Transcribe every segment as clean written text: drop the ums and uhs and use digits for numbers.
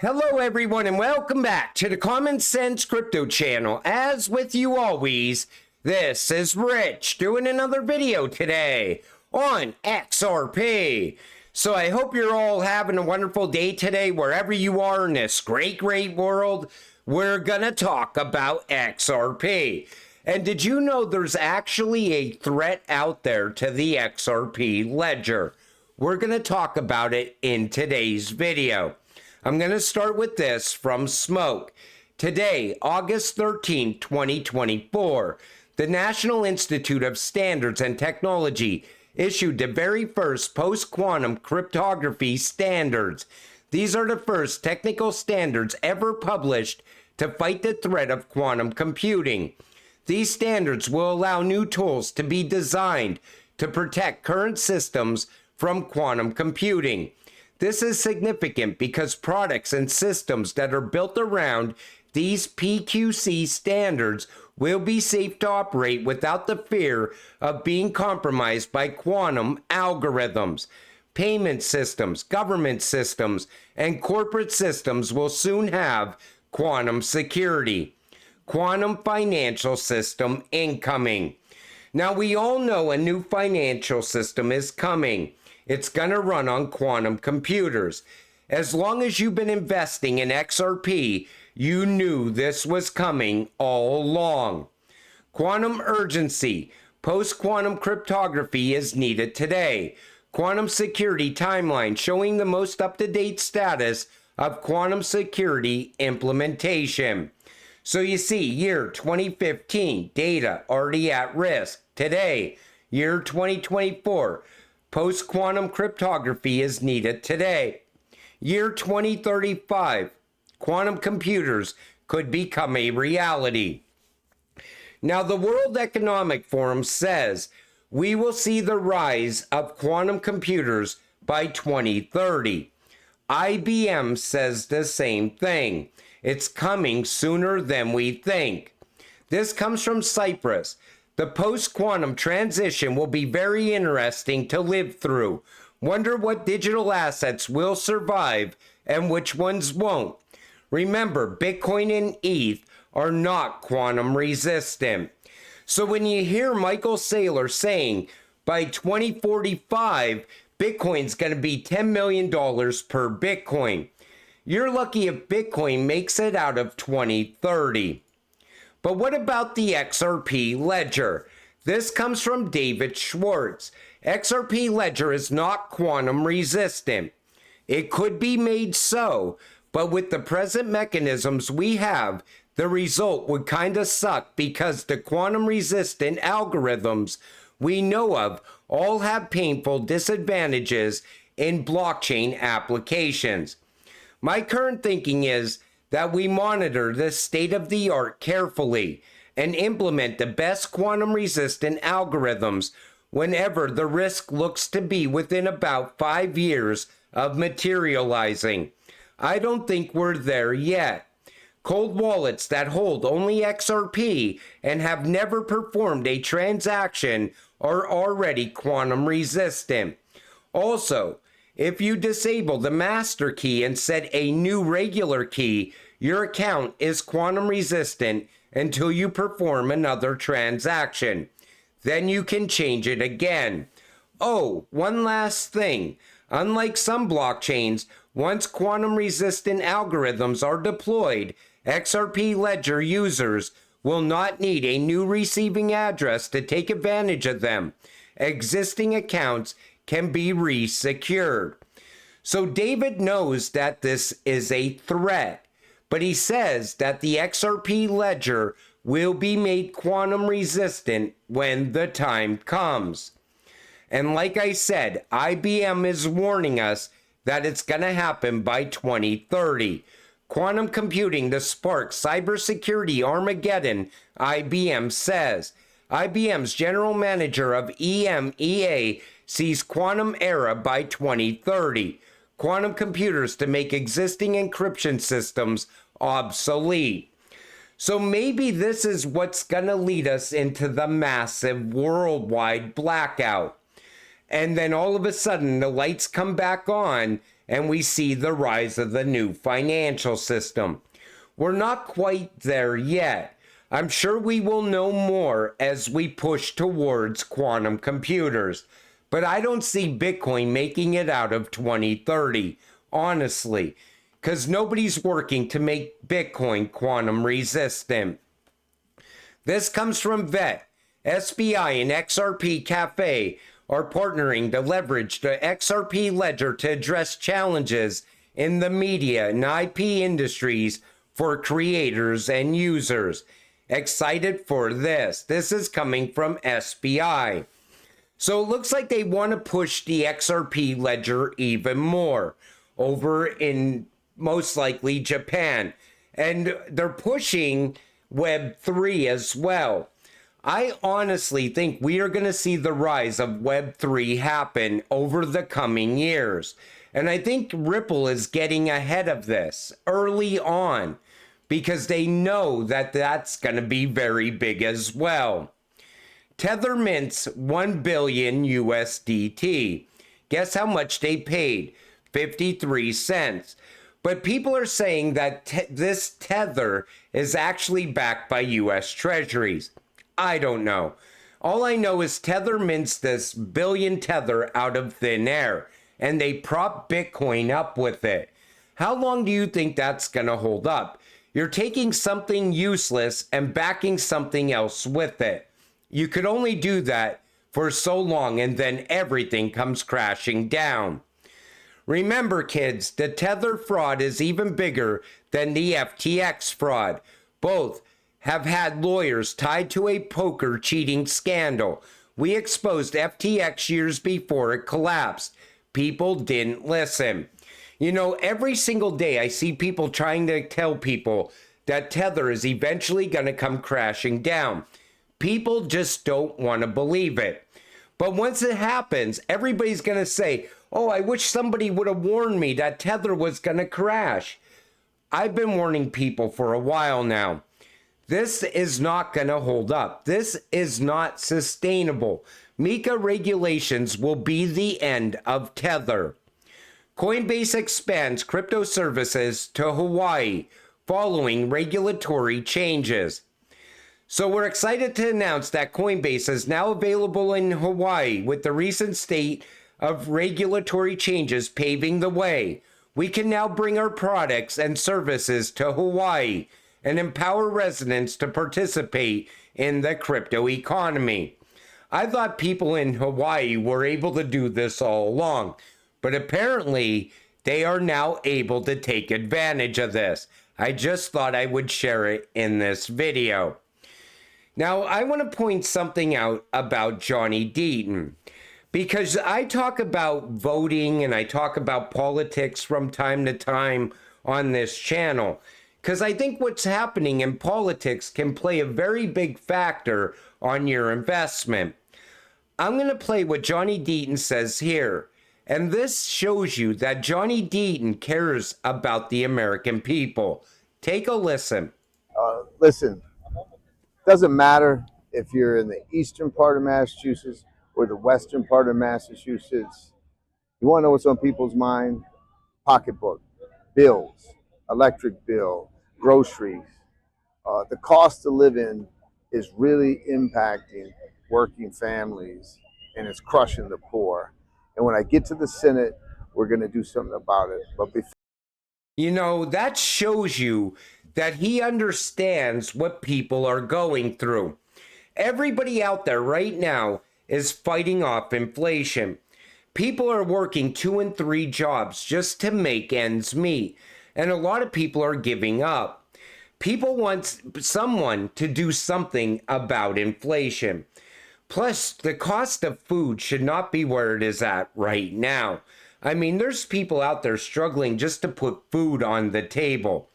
Hello everyone and welcome back to the Common Sense Crypto channel. As with you always, this is Rich doing another video today on XRP. So I hope you're all having a wonderful day today wherever you are in this great world. We're gonna talk about XRP. And did you know there's actually a threat out there to the XRP ledger? We're gonna talk about it in today's video. I'm going to start with this from Smoke. Today, August 13, 2024, the National Institute of Standards and Technology issued the very first post-quantum cryptography standards. These are the first technical standards ever published to fight the threat of quantum computing. These standards will allow new tools to be designed to protect current systems from quantum computing. This is significant because products and systems that are built around these PQC standards will be safe to operate without the fear of being compromised by quantum algorithms. Payment systems, government systems, and corporate systems will soon have quantum security. Quantum financial system incoming. Now we all know a new financial system is coming. It's going to run on quantum computers. As long as you've been investing in XRP, you knew this was coming all along. Quantum urgency. Post-quantum cryptography is needed today. Quantum security timeline showing the most up-to-date status of quantum security implementation. So you see, year 2015, data already at risk. Today, year 2024, post-quantum cryptography is needed today. Year 2035, quantum computers could become a reality. Now, the World Economic Forum says we will see the rise of quantum computers by 2030. IBM says the same thing. It's coming sooner than we think. This comes from Cyprus. The post-quantum transition will be very interesting to live through. Wonder what digital assets will survive and which ones won't. Remember, Bitcoin and ETH are not quantum resistant. So when you hear Michael Saylor saying by 2045, Bitcoin's going to be $10 million per Bitcoin, you're lucky if Bitcoin makes it out of 2030. But what about the XRP ledger? This comes from David Schwartz. XRP ledger is not quantum resistant. It could be made so, but with the present mechanisms we have, the result would kind of suck because the quantum resistant algorithms we know of all have painful disadvantages in blockchain applications. My current thinking is that we monitor the state of the art carefully and implement the best quantum resistant algorithms whenever the risk looks to be within about 5 years of materializing. I don't think we're there yet. Cold wallets that hold only XRP and have never performed a transaction are already quantum resistant. Also, if you disable the master key and set a new regular key, your account is quantum resistant until you perform another transaction. Then you can change it again. Oh, one last thing. Unlike some blockchains, once quantum resistant algorithms are deployed, XRP ledger users will not need a new receiving address to take advantage of them. Existing accounts can be re-secured. So David knows that this is a threat, but he says that the XRP ledger will be made quantum resistant when the time comes. And like I said, IBM is warning us that it's going to happen by 2030. Quantum computing to spark cybersecurity Armageddon, IBM says. IBM's general manager of EMEA sees quantum era by 2030. Quantum computers to make existing encryption systems obsolete. So maybe this is what's going to lead us into the massive worldwide blackout. And then all of a sudden the lights come back on and we see the rise of the new financial system. We're not quite there yet. I'm sure we will know more as we push towards quantum computers, but I don't see Bitcoin making it out of 2030, honestly, because nobody's working to make Bitcoin quantum resistant. This comes from VET. SBI and XRP Cafe are partnering to leverage the XRP ledger to address challenges in the media and IP industries for creators and users. Excited for this. This is coming from SBI. So it looks like they want to push the XRP ledger even more over in most likely Japan. And they're pushing Web3 as well. I honestly think we are going to see the rise of Web3 happen over the coming years. And I think Ripple is getting ahead of this early on because they know that that's going to be very big as well. Tether mints 1 billion USDT. Guess how much they paid? 53 cents. But people are saying that this Tether is actually backed by US Treasuries. I don't know. All I know is Tether mints this billion Tether out of thin air, and they prop Bitcoin up with it. How long do you think that's going to hold up? You're taking something useless and backing something else with it. You could only do that for so long, and then everything comes crashing down. Remember, kids, the Tether fraud is even bigger than the FTX fraud. Both have had lawyers tied to a poker cheating scandal. We exposed FTX years before it collapsed. People didn't listen. You know, every single day I see people trying to tell people that Tether is eventually going to come crashing down. People just don't want to believe it. But once it happens, everybody's going to say, oh, I wish somebody would have warned me that Tether was going to crash. I've been warning people for a while now. This is not going to hold up. This is not sustainable. MiCA regulations will be the end of Tether. Coinbase expands crypto services to Hawaii following regulatory changes. So we're excited to announce that Coinbase is now available in Hawaii with the recent state of regulatory changes paving the way. We can now bring our products and services to Hawaii and empower residents to participate in the crypto economy. I thought people in Hawaii were able to do this all along, but apparently they are now able to take advantage of this. I just thought I would share it in this video. Now, I want to point something out about Johnny Deaton, because I talk about voting and I talk about politics from time to time on this channel, because I think what's happening in politics can play a very big factor on your investment. I'm going to play what Johnny Deaton says here, and this shows you that Johnny Deaton cares about the American people. Take a listen. Listen, doesn't matter if you're in the eastern part of Massachusetts or the western part of Massachusetts. You want to know what's on people's mind? Pocketbook, bills, electric bill, groceries. The cost of living is really impacting working families, and it's crushing the poor. And when I get to the Senate, we're going to do something about it. But before, you know, that shows you that he understands what people are going through. Everybody out there right now is fighting off inflation. People are working 2 and 3 jobs just to make ends meet, and a lot of people are giving up. People want someone to do something about inflation. Plus, the cost of food should not be where it is at right now. I mean, there's people out there struggling just to put food on the table.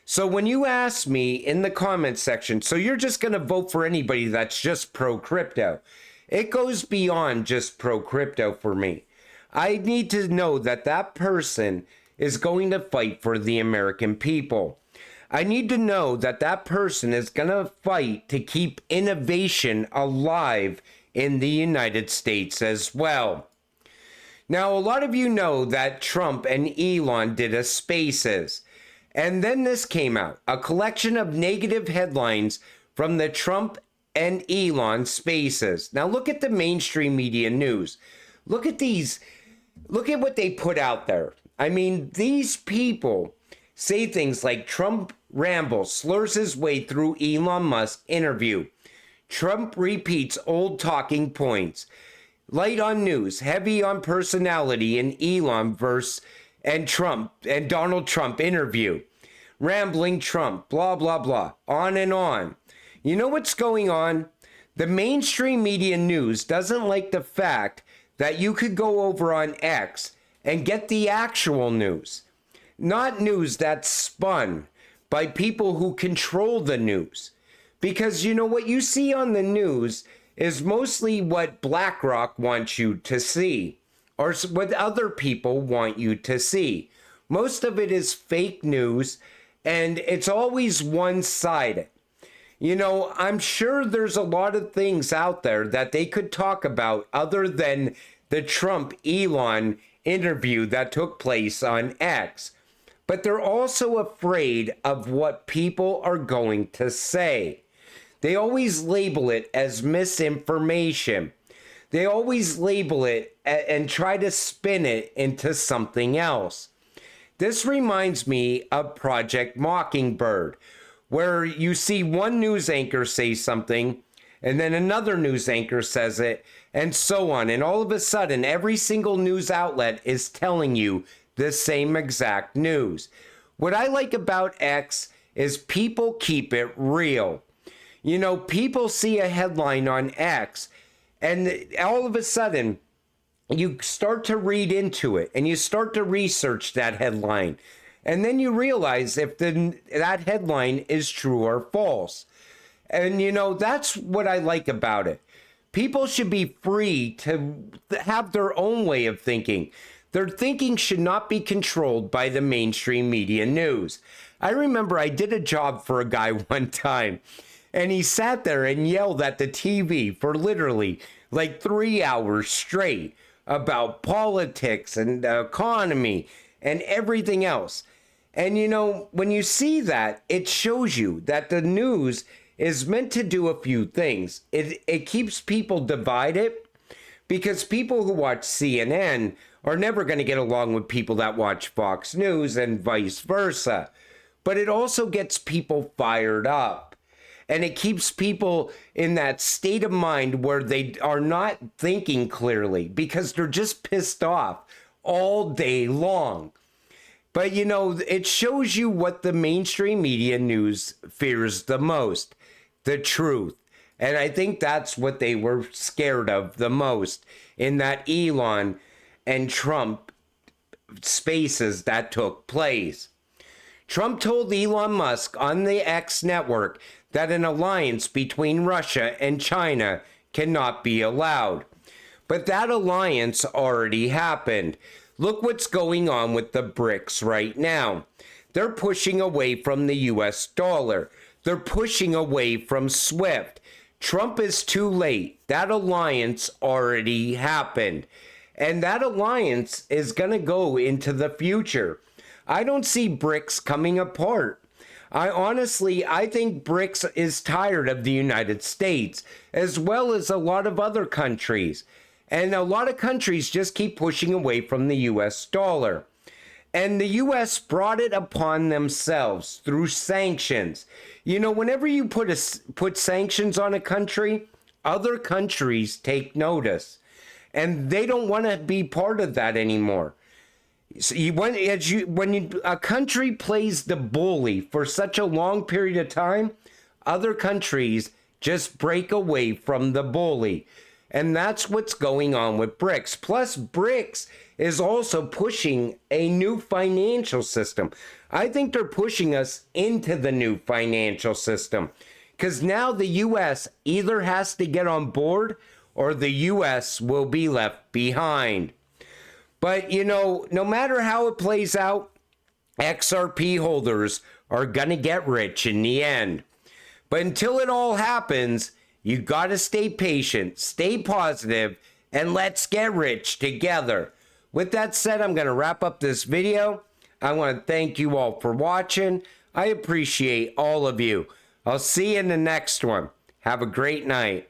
So when you ask me in the comments section, so you're just going to vote for anybody that's just pro-crypto, it goes beyond just pro-crypto for me. I need to know that that person is going to fight for the American people. I need to know that that person is going to fight to keep innovation alive in the United States as well. Now, a lot of you know that Trump and Elon did a Spaces. And then this came out, a collection of negative headlines from the Trump and Elon Spaces. Now, look at the mainstream media news. Look at these. Look at what they put out there. I mean, these people say things like Trump rambles, slurs his way through Elon Musk interview. Trump repeats old talking points. Light on news, heavy on personality in Elon verse and Trump and Donald Trump interview. Rambling Trump, blah, blah, blah, on and on. You know what's going on? The mainstream media news doesn't like the fact that you could go over on X and get the actual news. Not news that's spun by people who control the news. Because you know what you see on the news is mostly what BlackRock wants you to see, or what other people want you to see. Most of it is fake news, and it's always one-sided. You know, I'm sure there's a lot of things out there that they could talk about other than the Trump-Elon interview that took place on X. But they're also afraid of what people are going to say. They always label it as misinformation. They always label it and try to spin it into something else. This reminds me of Project Mockingbird, where you see one news anchor say something, and then another news anchor says it, and so on. And all of a sudden, every single news outlet is telling you the same exact news. What I like about X is people keep it real. You know, people see a headline on X, and all of a sudden, you start to read into it, and you start to research that headline. And then you realize if that headline is true or false. And, you know, that's what I like about it. People should be free to have their own way of thinking. Their thinking should not be controlled by the mainstream media news. I remember I did a job for a guy one time, and he sat there and yelled at the TV for literally like 3 hours straight about politics and the economy and everything else. And you know, when you see that, it shows you that the news is meant to do a few things. It keeps people divided, because people who watch CNN are never going to get along with people that watch Fox News and vice versa. But it also gets people fired up. And it keeps people in that state of mind where they are not thinking clearly because they're just pissed off all day long. But, you know, it shows you what the mainstream media news fears the most, the truth. And I think that's what they were scared of the most in that Elon and Trump Spaces that took place. Trump told Elon Musk on the X network that an alliance between Russia and China cannot be allowed. But that alliance already happened. Look what's going on with the BRICS right now. They're pushing away from the US dollar. They're pushing away from SWIFT. Trump is too late. That alliance already happened. And that alliance is going to go into the future. I don't see BRICS coming apart. I think BRICS is tired of the United States, as well as a lot of other countries. And a lot of countries just keep pushing away from the US dollar. And the US brought it upon themselves through sanctions. You know, whenever you put sanctions on a country, other countries take notice. And they don't want to be part of that anymore. So when a country plays the bully for such a long period of time, other countries just break away from the bully. And that's what's going on with BRICS. Plus, BRICS is also pushing a new financial system. I think they're pushing us into the new financial system. Because now the U.S. either has to get on board or the U.S. will be left behind. But, you know, no matter how it plays out, XRP holders are going to get rich in the end. But until it all happens, you got to stay patient, stay positive, and let's get rich together. With that said, I'm going to wrap up this video. I want to thank you all for watching. I appreciate all of you. I'll see you in the next one. Have a great night.